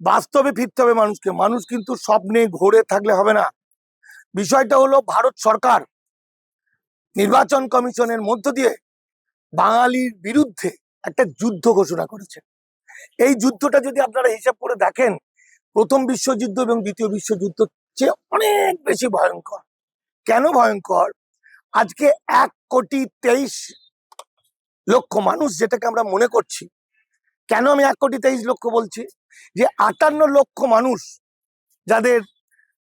বাস্তবে ফিরতে হবে মানুষকে। মানুষ কিন্তু স্বপ্নে ঘোরে থাকলে হবে না। বিষয়টা হলো ভারত সরকার নির্বাচন কমিশনের মধ্য দিয়ে বাঙালির বিরুদ্ধে একটা যুদ্ধ ঘোষণা করেছে। এই যুদ্ধটা যদি আপনারা হিসাব করে দেখেন, প্রথম বিশ্বযুদ্ধ এবং দ্বিতীয় বিশ্বযুদ্ধ চেয়ে অনেক বেশি ভয়ঙ্কর। কেন ভয়ঙ্কর? আজকে 1,23,00,000 মানুষ, যেটাকে আমরা মনে করছি। কেন আমি 1,23,00,000 বলছি? যে 58 লক্ষ মানুষ যাদের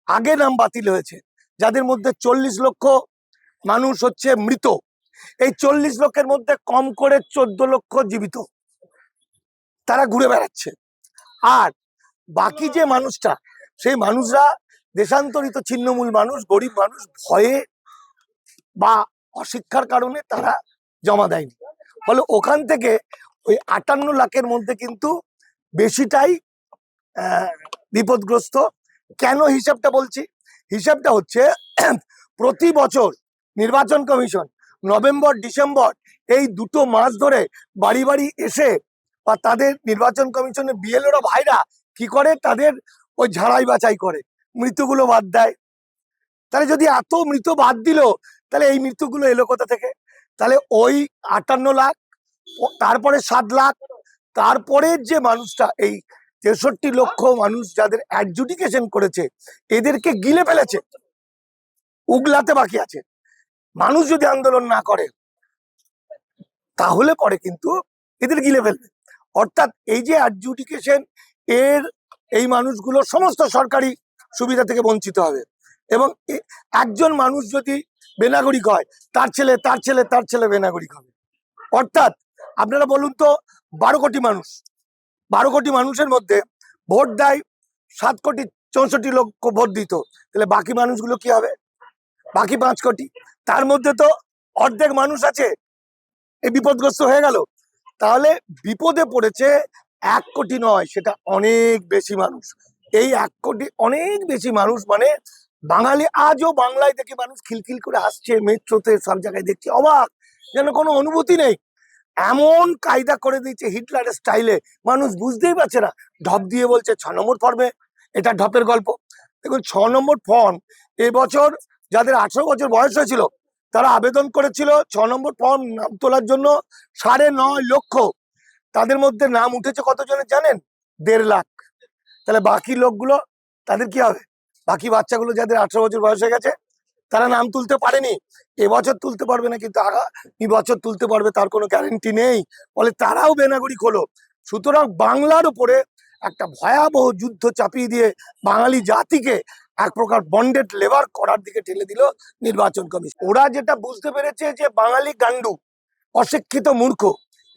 আগে নাম বাতিল হয়েছে, যাদের মধ্যে 40 লক্ষ মানুষ হচ্ছে মৃত, এই 40 লক্ষের মধ্যে কম করে 14 লক্ষ জীবিত, তারা ঘুরে বেড়াচ্ছে। আর বাকি যে মানুষটা, সেই মানুষরা দেশান্তরিত ছিন্নমূল মানুষ, গরিব মানুষ, ভয়ে বা অশিক্ষার কারণে তারা জমা দেয়নি। ফলে ওখান থেকে ওই 58 লাখের মধ্যে কিন্তু বেশিটাই বিপদগ্রস্ত। কেন হিসাবটা বলছি? হিসাবটা হচ্ছে প্রতি বছর নির্বাচন কমিশন নভেম্বর ডিসেম্বর এই দুটো মাস ধরে বাড়ি বাড়ি এসে বা তাদের নির্বাচন কমিশনের বিএলওরা ভাইরা কি করে, তাদের ওই ঝাড়াই বাছাই করে, মৃত্যুগুলো বাদ দেয়। তাহলে যদি এত মৃত বাদ দিল, তাহলে এই মৃত্যুগুলো এলো কোথা থেকে? তাহলে ওই 58 লাখ, তারপরে 7 লাখ, তারপরে যে মানুষটা, এই 63 লক্ষ মানুষ যাদের অ্যাডজুডিকেশন করেছে, এদেরকে গিলে ফেলেছে, উগলাতে বাকি আছে। মানুষ যদি আন্দোলন না করে তাহলে পরে কিন্তু এদের গিলে ফেলবে। অর্থাৎ এই যে অ্যাডজুডিকেশন, এর এই মানুষগুলো সমস্ত সরকারি সুবিধা থেকে বঞ্চিত হবে। এবং একজন মানুষ যদি বেনাগরিক হয়, তার ছেলে তার ছেলে তার ছেলে বেনাগরিক হবে। অর্থাৎ আপনারা বলুন তো, 12 কোটি মানুষ, 12 কোটি মানুষের মধ্যে ভোট দেয় 7,64,00,000 ভোট দিত, তাহলে বাকি মানুষগুলো কি হবে? বাকি 5 কোটি, তার মধ্যে তো অর্ধেক মানুষ আছে এই বিপদগ্রস্ত হয়ে গেল। তাহলে বিপদে পড়েছে 1 কোটি নয়, সেটা অনেক বেশি মানুষ। এই 1 কোটি অনেক বেশি মানুষ মানে বাঙালি। আজও বাংলায় দেখি মানুষ খিলখিল করে হাসছে, মেট্রোতে সব জায়গায় দেখছি, অবাক, যেন কোনো অনুভূতি নেই। এমন কায়দা করে দিয়েছে হিটলারের স্টাইলে, মানুষ বুঝতেই পারছে না। ঢপ দিয়ে বলছে 6 নম্বর ফর্মে, এটা ঢপের গল্প। দেখুন, 6 নম্বর ফর্ম এবছর যাদের 18 বছর বয়স হয়েছিল তারা আবেদন করেছিল 6 নম্বর ফর্ম নাম তোলার জন্য, 9.5 লক্ষ। তাদের মধ্যে নাম উঠেছে কতজনের জানেন? 1.5 লাখ। তাহলে বাকি লোকগুলো, তাদের কি হবে? বাকি বাচ্চাগুলো যাদের 18 বছর বয়স হয়ে গেছে, তারা নাম তুলতে পারেনি, এবছর তুলতে পারবে না, কিন্তু আগামী বছর তুলতে পারবে তার কোনো গ্যারেন্টি নেই। ফলে তারাও বেনাগরিক হলো। সুতরাং বাংলার উপরে একটা ভয়াবহ যুদ্ধ চাপিয়ে দিয়ে বাঙালি জাতিকে এক প্রকার বন্ডেড লেবার করার দিকে ঠেলে দিল নির্বাচন কমিশন। ওরা যেটা বুঝতে পেরেছে যে বাঙালি গান্ডু, অশিক্ষিত মূর্খ,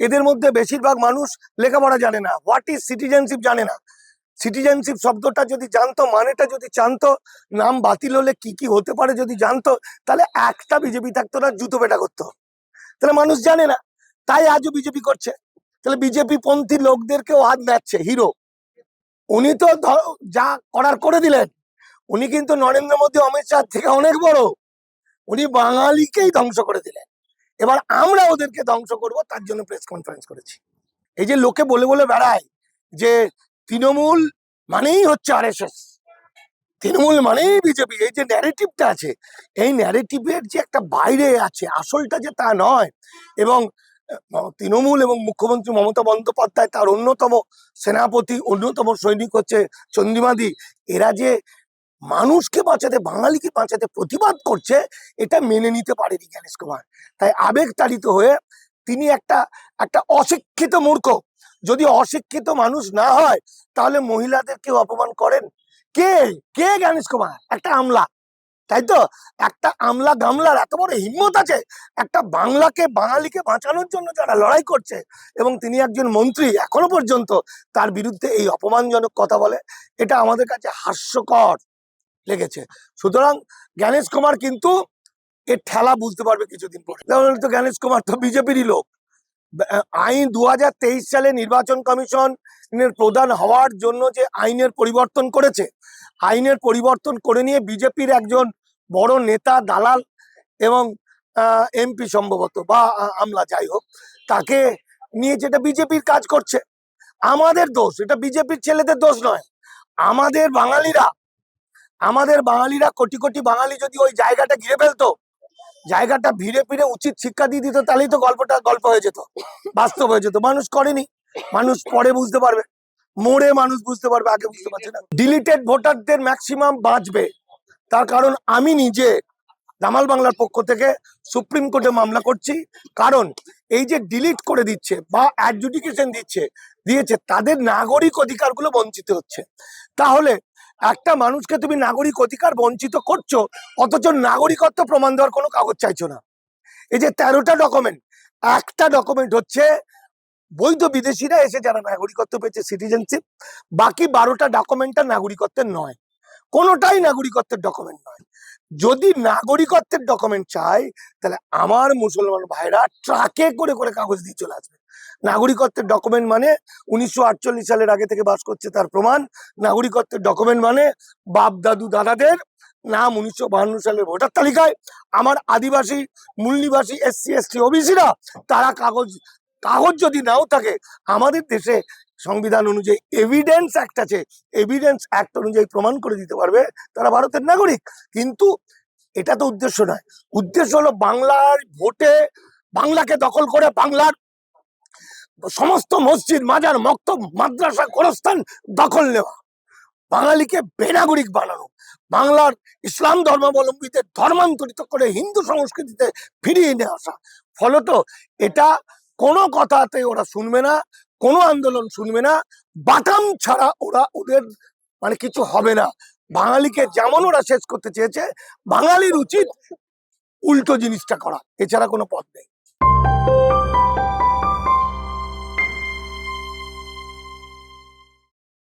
এদের মধ্যে বেশিরভাগ মানুষ লেখাপড়া জানে না, হোয়াট ইজ সিটিজেনশিপ জানে না। সিটিজেনশিপ শব্দটা যদি জানতো, মানেটা যদি জানতো, নাম বাতিল হলে কি কি হতে পারে যদি জানতো, তাহলে একটা বিজেপি থাকতো না, জুতো পেটা করতো। তাহলে মানুষ জানে না, তাই আজও বিজেপি করছে। তাহলে বিজেপি পন্থী লোকদেরকেও হাত দিচ্ছে হিরো। উনি তো যা করার করে দিলেন। উনি কিন্তু নরেন্দ্র মোদী, অমিত শাহ থেকে অনেক বড়। উনি বাঙালিকেই ধ্বংস করে দিলেন। এবার আমরা ওদেরকে ধ্বংস করব, তার জন্য প্রেস কনফারেন্স করেছি। এই যে লোকে বলে বলে বেড়ায় যে তৃণমূল মানেই হচ্ছে আরএসএস, তৃণমূল মানেই বিজেপি, এই যে ন্যারেটিভটা আছে, এই ন্যারেটিভের যে একটা বাইরে আছে, আসলটা যে তা নয়। এবং তৃণমূল এবং মুখ্যমন্ত্রী মমতা বন্দ্যোপাধ্যায়, তার অন্যতম সেনাপতি, অন্যতম সৈনিক হচ্ছে চন্দ্রিমাদি, এরা যে মানুষকে বাঁচাতে, বাঙালিকে বাঁচাতে প্রতিবাদ করছে, এটা মেনে নিতে পারেনি জ্ঞানেশ কুমার। তাই আবেগ তাড়িত হয়ে তিনি একটা একটা অশিক্ষিত মূর্খ। যদি অশিক্ষিত মানুষ না হয়, তাহলে মহিলাদের কেউ অপমান করেন? কে কে জ্ঞানেশ কুমার একটা আমলা, তাই তো? একটা আমলা গামলার এত বড় হিম্মত আছে একটা বাংলাকে, বাঙালিকে বাঁচানোর জন্য যারা লড়াই করছে, এবং তিনি একজন মন্ত্রী, এখনো পর্যন্ত তার বিরুদ্ধে এই অপমানজনক কথা বলে, এটা আমাদের কাছে হাস্যকর লেগেছে। সুতরাং জ্ঞানেশ কুমার কিন্তু এর ঠেলা বুঝতে পারবে কিছুদিন পরে। তো জ্ঞানেশ কুমার তো বিজেপিরই লোক। আইন 2023 সালে নির্বাচন কমিশনের প্রধান হওয়ার জন্য যে আইনের পরিবর্তন করেছে, আইনের পরিবর্তন করে নিয়ে বিজেপির একজন বড় নেতা, দালাল এবং এমপি সম্ভবত বা আমলা, যাই হোক, তাকে নিয়ে যেটা বিজেপির কাজ করছে। আমাদের দোষ, এটা বিজেপির ছেলেদের দোষ নয়। আমাদের বাঙালিরা কোটি কোটি বাঙালি যদি ওই জায়গাটা ঘিরে ফেলতো, জায়গাটা ভিড়ে ফিরে উচিত শিক্ষা দিয়ে দিত, তাহলেই তো গল্প হয়ে যেত, বাস্তব হয়ে যেত। মানুষ করেনি, মানুষ পরে বুঝতে পারবে, মোড়ে মানুষ বুঝতে পারবে, আগে বুঝতে পারছে না। ডিলিটেড ভোটারদের ম্যাক্সিমাম বাঁচবে, তার কারণ আমি নিজে দামাল বাংলার পক্ষ থেকে সুপ্রিম কোর্টে মামলা করছি। কারণ এই যে ডিলিট করে দিচ্ছে বা অ্যাডজুডিকেশন দিয়েছে, তাদের নাগরিক অধিকারগুলো বঞ্চিত হচ্ছে। তাহলে একটা মানুষকে তুমি নাগরিক অধিকার বঞ্চিত করছো, অথচ নাগরিকত্ব প্রমাণ দেওয়ার কোনো কাগজ চাইছো না। এই যে 13টা ডকুমেন্ট, একটা ডকুমেন্ট হচ্ছে বৈধ বিদেশিরা এসে যারা নাগরিকত্ব পেয়েছে, সিটিজেনশিপ। বাকি 12টা ডকুমেন্টটা নাগরিকত্বের নয়, কোনোটাই নাগরিকত্বের ডকুমেন্ট নয়। যদি নাগরিকত্বের ডকুমেন্ট চাই, তাহলে আমার মুসলমান ভাইরা ট্রাকে করে করে কাগজ দিয়ে চলে আসবে। নাগরিকত্বের ডকুমেন্ট মানে 1948 সালের আগে থেকে বাস করছে তার প্রমাণ। নাগরিকত্বের ডকুমেন্ট মানে বাপ দাদু দাদাদের নাম 1952 সালের ভোটার তালিকায়। আমার আদিবাসী, মূল নিবাসী, SC ST OBCরা, তারা কাগজ যদি নাও থাকে, আমাদের দেশে সংবিধান অনুযায়ী এভিডেন্স অ্যাক্ট আছে, এভিডেন্স অ্যাক্ট অনুযায়ী প্রমাণ করে দিতে পারবে তারা ভারতের নাগরিক। কিন্তু এটা তো উদ্দেশ্য নয়। উদ্দেশ্য হলো বাংলার ভোটে বাংলাকে দখল করে বাংলার সমস্ত মসজিদ, মাজার, মক্তব, মাদ্রাসা, গোরস্থান দখল নেওয়া, বাঙালিকে বেনাগরিক বানানো, বাংলার ইসলাম ধর্মাবলম্বীদের ধর্মান্তরিত করে হিন্দু সংস্কৃতিতে ফিরিয়ে নিয়ে আসা। ফলত এটা কোনো কথাতে ওরা শুনবে না, কোনো আন্দোলন শুনবে না, বাটাম ছাড়া ওদের মানে কিছু হবে না। বাঙালিকে যেমন ওরা শেষ করতে চেয়েছে, বাঙালির উচিত উল্টো জিনিসটা করা, এছাড়া কোনো পথ নেই।